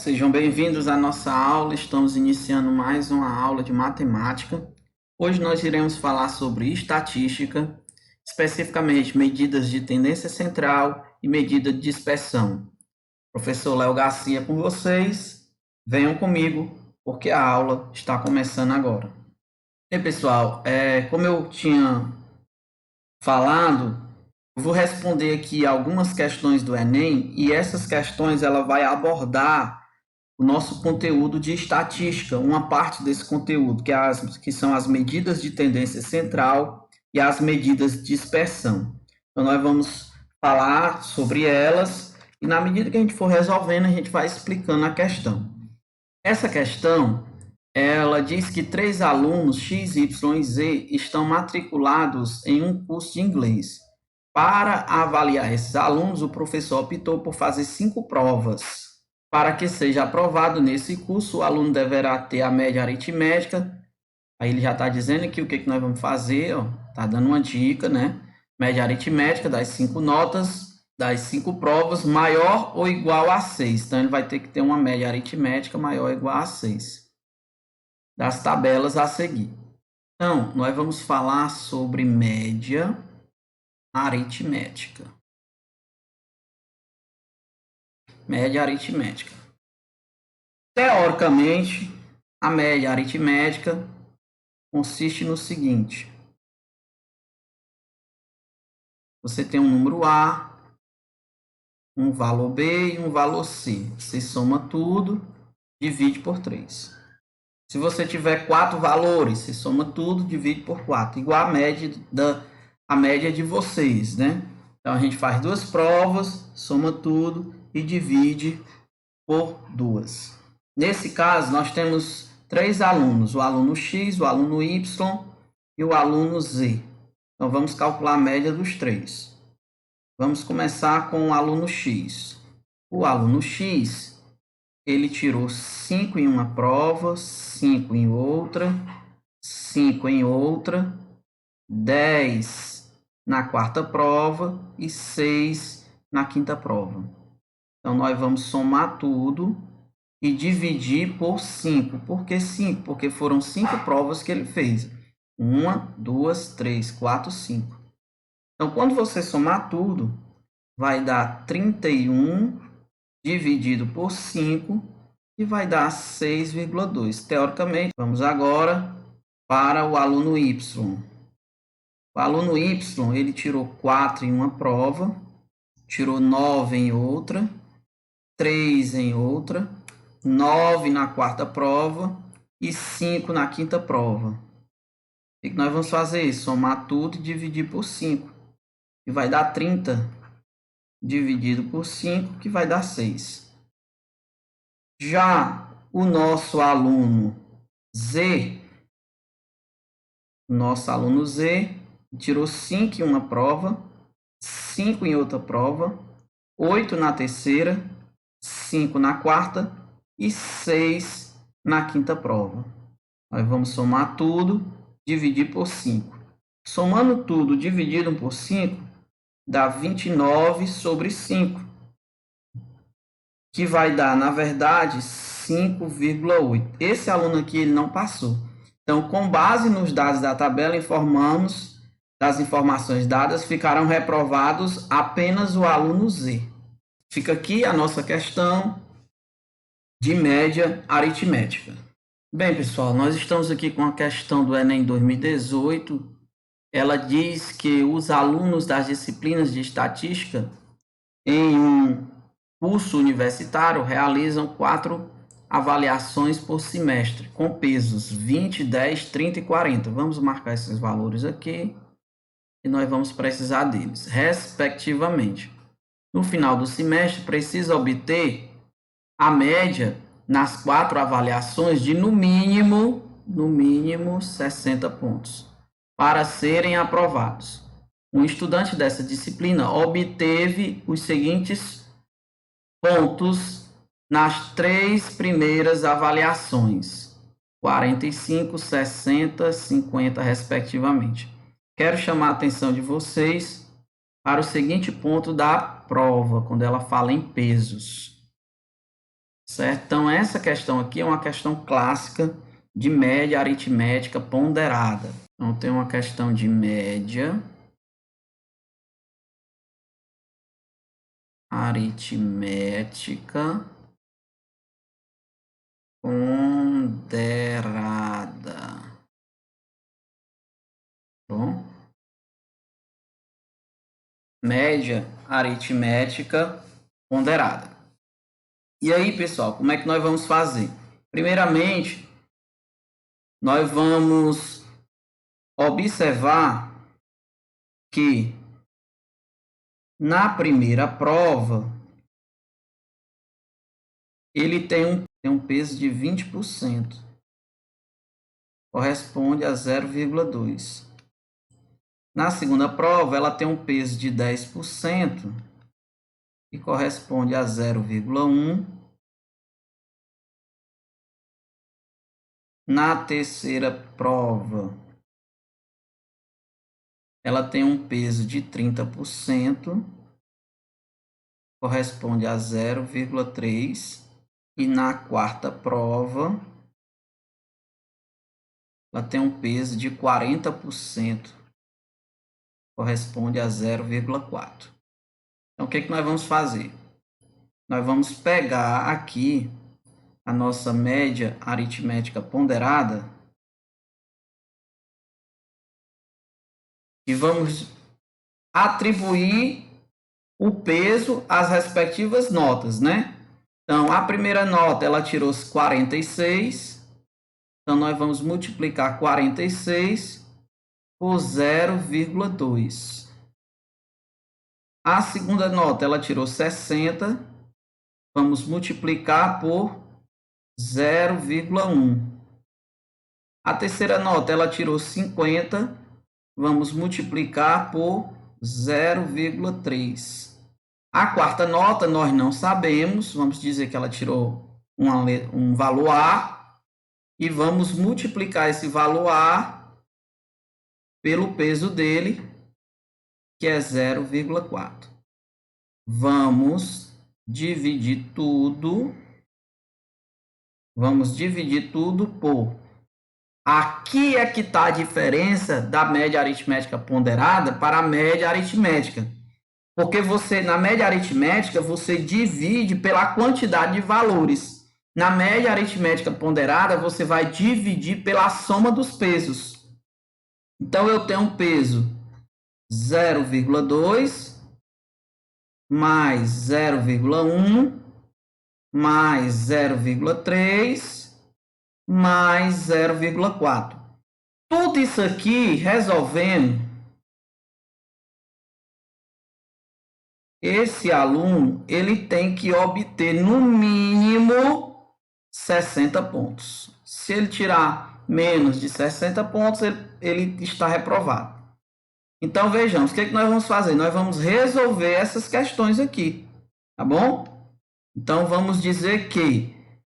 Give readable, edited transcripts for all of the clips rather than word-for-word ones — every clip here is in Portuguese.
Sejam bem-vindos à nossa aula. Estamos iniciando mais uma aula de matemática. Hoje nós iremos falar sobre estatística, especificamente medidas de tendência central e medida de dispersão. Professor Léo Garcia com vocês. Venham comigo, porque a aula está começando agora. E pessoal, como eu tinha falado, eu vou responder aqui algumas questões do Enem e essas questões ela vai abordar o nosso conteúdo de estatística, uma parte desse conteúdo, que são as medidas de tendência central e as medidas de dispersão. Então, nós vamos falar sobre elas e, na medida que a gente for resolvendo, a gente vai explicando a questão. Essa questão, ela diz que 3 alunos, X, Y e Z, estão matriculados em um curso de inglês. Para avaliar esses alunos, o professor optou por fazer 5 provas. Para que seja aprovado nesse curso, o aluno deverá ter a média aritmética. Aí ele já está dizendo aqui o que nós vamos fazer, está dando uma dica, né? Média aritmética das 5 notas, das 5 provas, maior ou igual a 6. Então, ele vai ter que ter uma média aritmética maior ou igual a 6. Das tabelas a seguir. Então, nós vamos falar sobre média aritmética. Média aritmética. Teoricamente, a média aritmética consiste no seguinte: você tem um número A, um valor B e um valor C. Você soma tudo, divide por 3. Se você tiver 4 valores, você soma tudo, divide por 4, igual a média de vocês, né? Então, a gente faz 2 provas, soma tudo e divide por 2. Nesse caso, nós temos 3 alunos, o aluno X, o aluno Y e o aluno Z. Então, vamos calcular a média dos 3. Vamos começar com o aluno X. O aluno X, ele tirou 5 em uma prova, 5 em outra, 5 em outra, 10 na quarta prova e 6 na quinta prova. Então, nós vamos somar tudo e dividir por 5. Por que 5? Porque foram 5 provas que ele fez. 1, 2, 3, 4, 5. Então, quando você somar tudo, vai dar 31 dividido por 5 e vai dar 6,2. Teoricamente, vamos agora para o aluno Y. O aluno Y, ele tirou 4 em uma prova, tirou 9 em outra, 3 em outra, 9 na quarta prova e 5 na quinta prova. O que nós vamos fazer? Somar tudo e dividir por 5. E vai dar 30 dividido por 5, que vai dar 6. Já o nosso aluno Z, tirou 5 em uma prova, 5 em outra prova, 8 na terceira, 5 na quarta e 6 na quinta prova. Nós vamos somar tudo, dividir por 5. Somando tudo dividido por 5, dá 29 sobre 5, que vai dar, na verdade, 5,8. Esse aluno aqui ele não passou. Então, com base nos dados da tabela, informamos das informações dadas, ficarão reprovados apenas o aluno Z. Fica aqui a nossa questão de média aritmética. Bem, pessoal, nós estamos aqui com a questão do Enem 2018. Ela diz que os alunos das disciplinas de estatística em um curso universitário realizam 4 avaliações por semestre, com pesos 20, 10, 30 e 40. Vamos marcar esses valores aqui e nós vamos precisar deles, respectivamente. No final do semestre, precisa obter a média nas 4 avaliações de no mínimo 60 pontos para serem aprovados. Um estudante dessa disciplina obteve os seguintes pontos nas 3 primeiras avaliações, 45, 60, 50, respectivamente. Quero chamar a atenção de vocês para o seguinte ponto da prova, quando ela fala em pesos. certo? Então, essa questão aqui é uma questão clássica de média aritmética ponderada. Então, tem uma questão de média aritmética ponderada. Bom? Média aritmética ponderada. E aí, pessoal, como é que nós vamos fazer? Primeiramente, nós vamos observar que na primeira prova ele tem um peso de 20%, corresponde a 0,2. Na segunda prova, ela tem um peso de 10%, que corresponde a 0,1. Na terceira prova, ela tem um peso de 30%, corresponde a 0,3. E na quarta prova, ela tem um peso de 40%, corresponde a 0,4. Então, o que nós vamos fazer? Nós vamos pegar aqui a nossa média aritmética ponderada e vamos atribuir o peso às respectivas notas, né? Então, a primeira nota, ela tirou 46. Então, nós vamos multiplicar 46 por 0,2. A segunda nota, ela tirou 60. Vamos multiplicar por 0,1. A terceira nota, ela tirou 50. Vamos multiplicar por 0,3. A quarta nota, nós não sabemos. Vamos dizer que ela tirou um valor A. E vamos multiplicar esse valor A pelo peso dele, que é 0,4. Vamos dividir tudo por... Aqui é que está a diferença da média aritmética ponderada para a média aritmética. Porque na média aritmética, você divide pela quantidade de valores. Na média aritmética ponderada, você vai dividir pela soma dos pesos. Então, eu tenho um peso 0,2 mais 0,1 mais 0,3 mais 0,4. Tudo isso aqui resolvendo, esse aluno ele tem que obter no mínimo 60 pontos. Se ele tirar menos de 60 pontos, ele está reprovado. Então, vejamos, o que nós vamos fazer? Nós vamos resolver essas questões aqui, tá bom? Então, vamos dizer que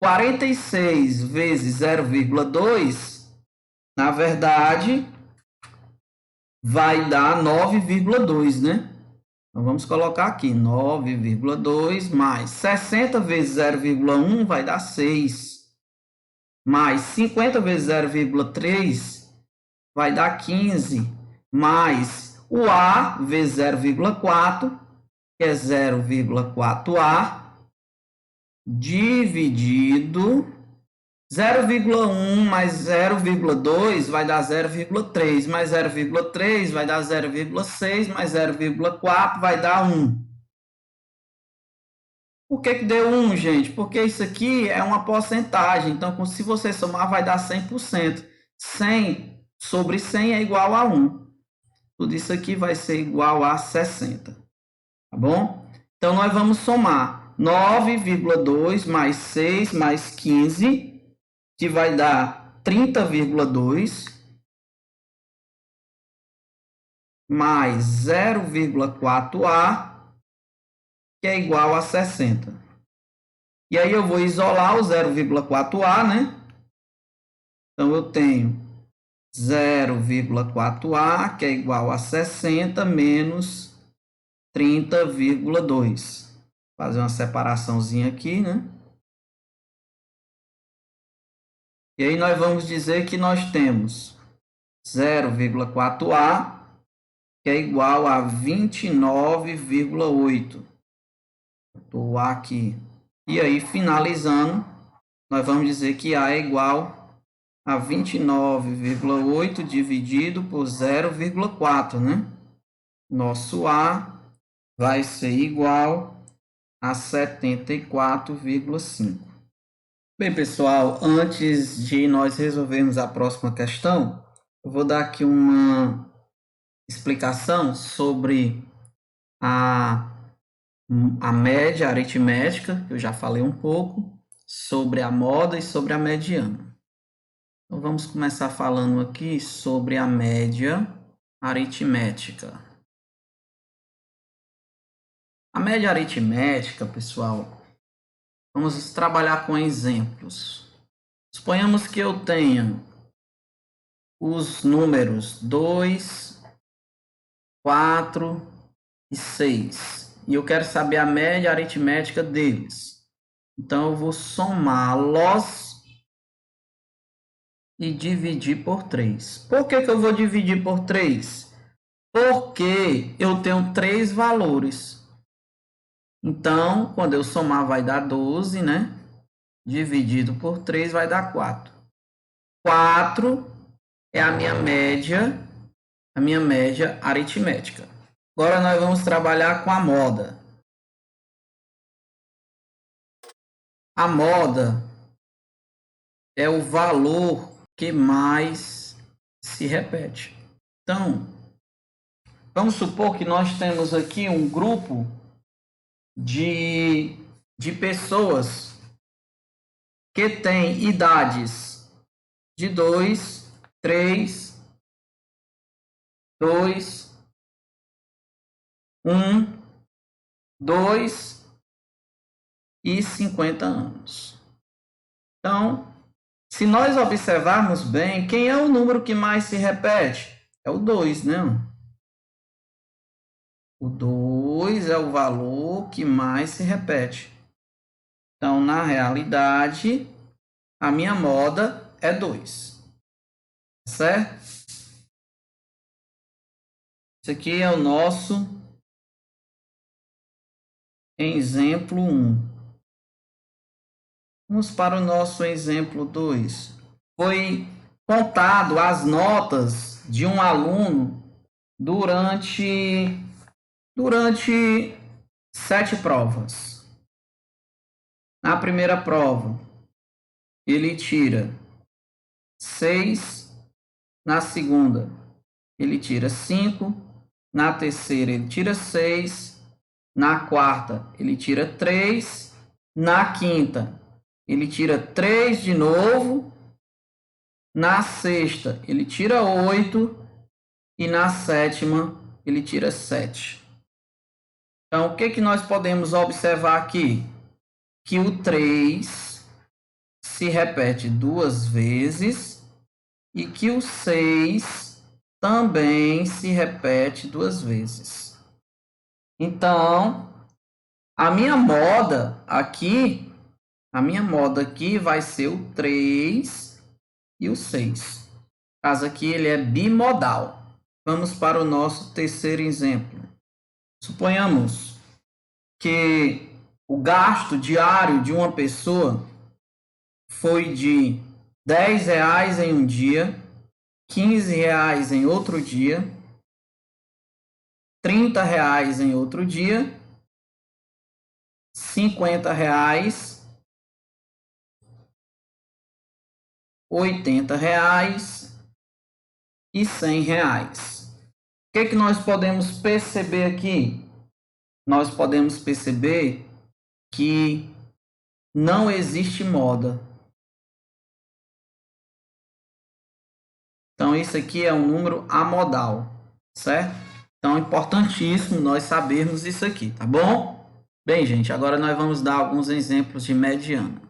46 vezes 0,2, na verdade, vai dar 9,2, né? Então, vamos colocar aqui 9,2 mais 60 vezes 0,1 vai dar 6. Mais 50 vezes 0,3 vai dar 15. Mais o A vezes 0,4, que é 0,4A, dividido 0,1 mais 0,2 vai dar 0,3, mais 0,3 vai dar 0,6, mais 0,4 vai dar 1. Por que deu 1, gente? Porque isso aqui é uma porcentagem, então se você somar vai dar 100%. 100 sobre 100 é igual a 1. Tudo isso aqui vai ser igual a 60, tá bom? Então, nós vamos somar 9,2 mais 6 mais 15, que vai dar 30,2, mais 0,4A, que é igual a 60. E aí eu vou isolar o 0,4A, né? Então, eu tenho 0,4A, que é igual a 60, menos 30,2. Fazer uma separaçãozinha aqui, né? E aí nós vamos dizer que nós temos 0,4A, que é igual a 29,8. Estou aqui. E aí, finalizando, nós vamos dizer que A é igual a 29,8 dividido por 0,4, né? Nosso A vai ser igual a 74,5. Bem, pessoal, antes de nós resolvermos a próxima questão, eu vou dar aqui uma explicação sobre a média aritmética, que eu já falei um pouco, sobre a moda e sobre a mediana. Então, vamos começar falando aqui sobre a média aritmética. A média aritmética, pessoal, vamos trabalhar com exemplos. Suponhamos que eu tenha os números 2, 4 e 6. E eu quero saber a média aritmética deles. Então, eu vou somá-los e dividir por 3. Por que eu vou dividir por 3? Porque eu tenho 3 valores. Então, quando eu somar, vai dar 12, né? Dividido por 3 vai dar 4. 4 é a minha média aritmética. Agora nós vamos trabalhar com a moda. A moda é o valor que mais se repete. Então, vamos supor que nós temos aqui um grupo de pessoas que têm idades de 2, 3, 2, 1, 2 e 50 anos. Então, se nós observarmos bem, quem é o número que mais se repete? É o 2, né? O 2 é o valor que mais se repete. Então, na realidade, a minha moda é 2. Certo? Esse aqui é o nosso exemplo 1. Vamos para o nosso exemplo 2. Foi contado as notas de um aluno durante 7 provas. Na primeira prova, ele tira 6. Na segunda, ele tira 5. Na terceira, ele tira 6. Na quarta, ele tira 3. Na quinta, ele tira 3 de novo. Na sexta, ele tira 8. E na sétima, ele tira 7. Então, o que nós podemos observar aqui? Que o 3 se repete 2 vezes e que o 6 também se repete 2 vezes. Então, a minha moda aqui vai ser o 3 e o 6. No caso aqui, ele é bimodal. Vamos para o nosso terceiro exemplo. Suponhamos que o gasto diário de uma pessoa foi de R$10 em um dia, R$15 em outro dia, R$30 em outro dia, R$50, R$80 e R$100. O que nós podemos perceber aqui? Nós podemos perceber que não existe moda. Então, isso aqui é um número amodal, certo? Então, é importantíssimo nós sabermos isso aqui, tá bom? Bem, gente, agora nós vamos dar alguns exemplos de mediana.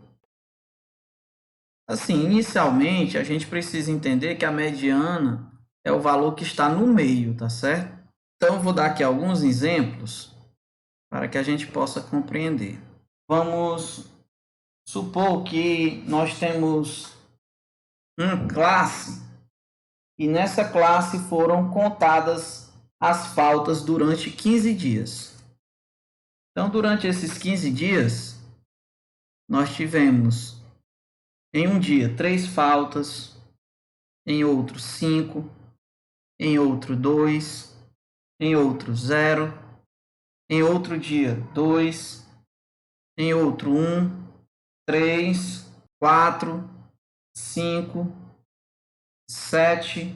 Assim, inicialmente, a gente precisa entender que a mediana é o valor que está no meio, tá certo? Então, eu vou dar aqui alguns exemplos para que a gente possa compreender. Vamos supor que nós temos uma classe e nessa classe foram contadas as faltas durante 15 dias. Então, durante esses 15 dias, nós tivemos em um dia 3 faltas, em outro 5, em outro 2, em outro 0, em outro dia 2, em outro 1, 3, 4, 5, 7,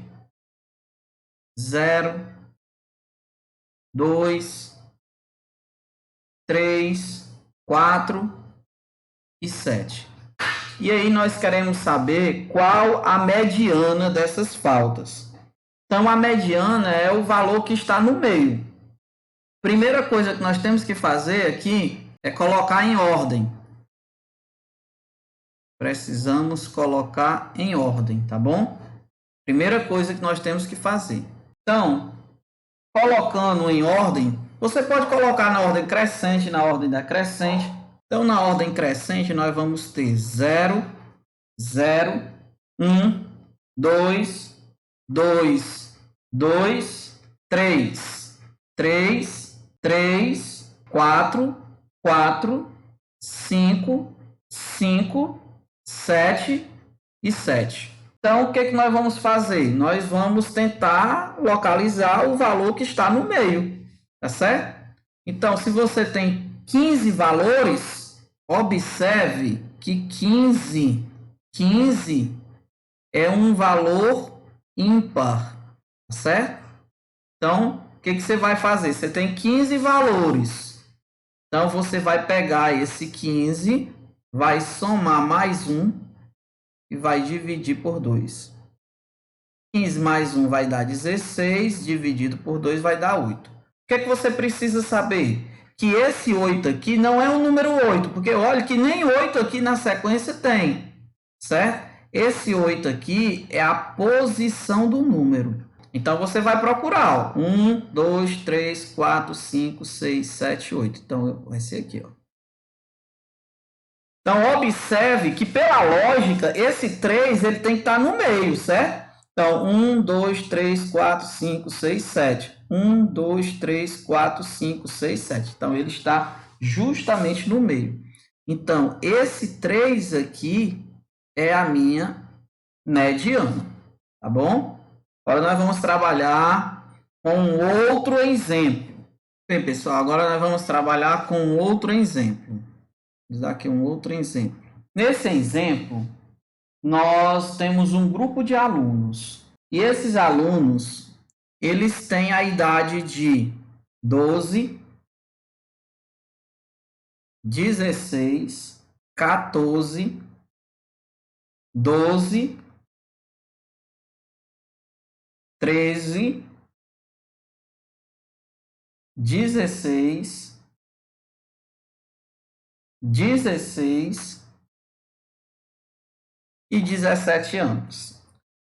0, 2, 3, 4 e 7. E aí nós queremos saber qual a mediana dessas faltas. Então, a mediana é o valor que está no meio. Primeira coisa que nós temos que fazer aqui é colocar em ordem. Precisamos colocar em ordem, tá bom? Primeira coisa que nós temos que fazer. Então, colocando em ordem, você pode colocar na ordem crescente, na ordem decrescente. Então, na ordem crescente, nós vamos ter 0, 0, 1, 2, 2, 2, 3, 3, 3, 4, 4, 5, 5, 7 e 7. Então, o que nós vamos fazer? Nós vamos tentar localizar o valor que está no meio, tá certo? Então, se você tem 15 valores, observe que 15 é um valor ímpar, tá certo? Então, o que você vai fazer? Você tem 15 valores. Então, você vai pegar esse 15, vai somar mais 1 e vai dividir por 2. 15 mais 1 vai dar 16, dividido por 2 vai dar 8. O que você precisa saber? Que esse 8 aqui não é o número 8, porque olha que nem 8 aqui na sequência tem, certo? Esse 8 aqui é a posição do número. Então, você vai procurar, ó, 1, 2, 3, 4, 5, 6, 7, 8. Então, vai ser aqui, ó. Então, observe que, pela lógica, esse 3 ele tem que estar no meio, certo? Então, 1, 2, 3, 4, 5, 6, 7. 1, 2, 3, 4, 5, 6, 7. Então, ele está justamente no meio. Então, esse 3 aqui é a minha mediana, tá bom? Agora nós vamos trabalhar com outro exemplo. Bem, pessoal, agora nós vamos trabalhar com outro exemplo. Vou dar aqui um outro exemplo. Nesse exemplo, nós temos um grupo de alunos. E esses alunos, eles têm a idade de 12, 16, 14, 12, 13, 16, 16 e 17 anos.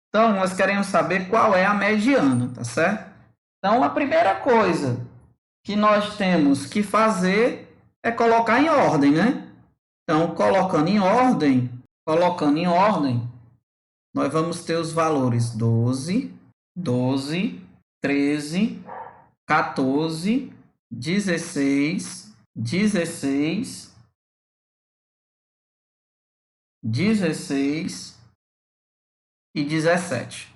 Então, nós queremos saber qual é a mediana, tá certo? Então, a primeira coisa que nós temos que fazer é colocar em ordem, né? Então, colocando em ordem, nós vamos ter os valores 12, 12, 13, 14, 16, 16, 16 e 17.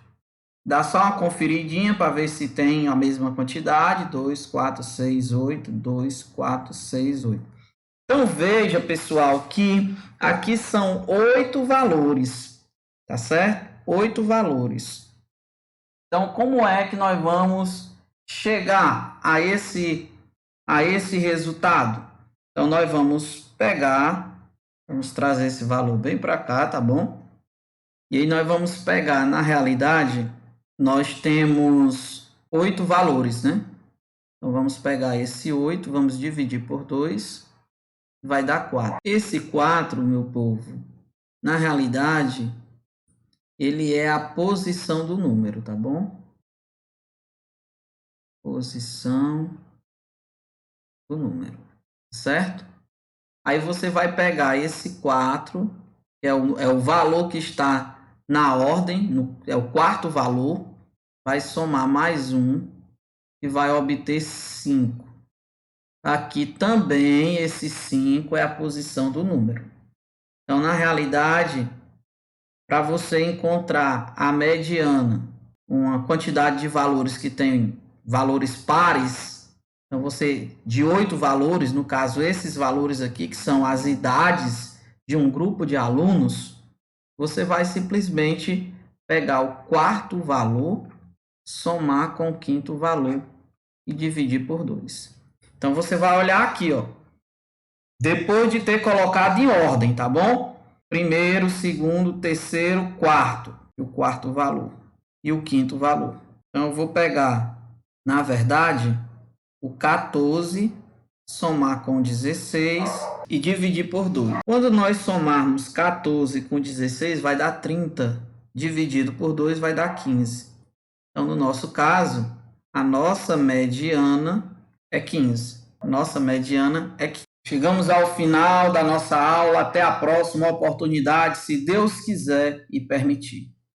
Dá só uma conferidinha para ver se tem a mesma quantidade. 2, 4, 6, 8. 2, 4, 6, 8. Então, veja, pessoal, que aqui são 8 valores. Tá certo? 8 valores. Então, como é que nós vamos chegar a esse resultado? Então, nós vamos pegar, vamos trazer esse valor bem para cá, tá bom? E aí nós vamos pegar, na realidade, nós temos 8 valores, né? Então, vamos pegar esse 8, vamos dividir por 2, vai dar 4. Esse 4, meu povo, na realidade, ele é a posição do número, tá bom? Posição do número, certo? Aí você vai pegar esse 4, que é o valor que está na ordem, é o quarto valor, vai somar mais 1 e vai obter 5. Aqui também esse 5 é a posição do número. Então, na realidade, para você encontrar a mediana, uma quantidade de valores que tem valores pares, então você, de 8 valores, no caso esses valores aqui, que são as idades de um grupo de alunos, você vai simplesmente pegar o quarto valor, somar com o quinto valor e dividir por 2. Então, você vai olhar aqui, ó, depois de ter colocado em ordem, tá bom? Primeiro, segundo, terceiro, quarto. O quarto valor e o quinto valor. Então, eu vou pegar, na verdade, o 14, somar com 16 e dividir por 2. Quando nós somarmos 14 com 16, vai dar 30. Dividido por 2 vai dar 15. Então, no nosso caso, a nossa mediana é 15. Nossa mediana é 15. Chegamos ao final da nossa aula. Até a próxima oportunidade, se Deus quiser e permitir.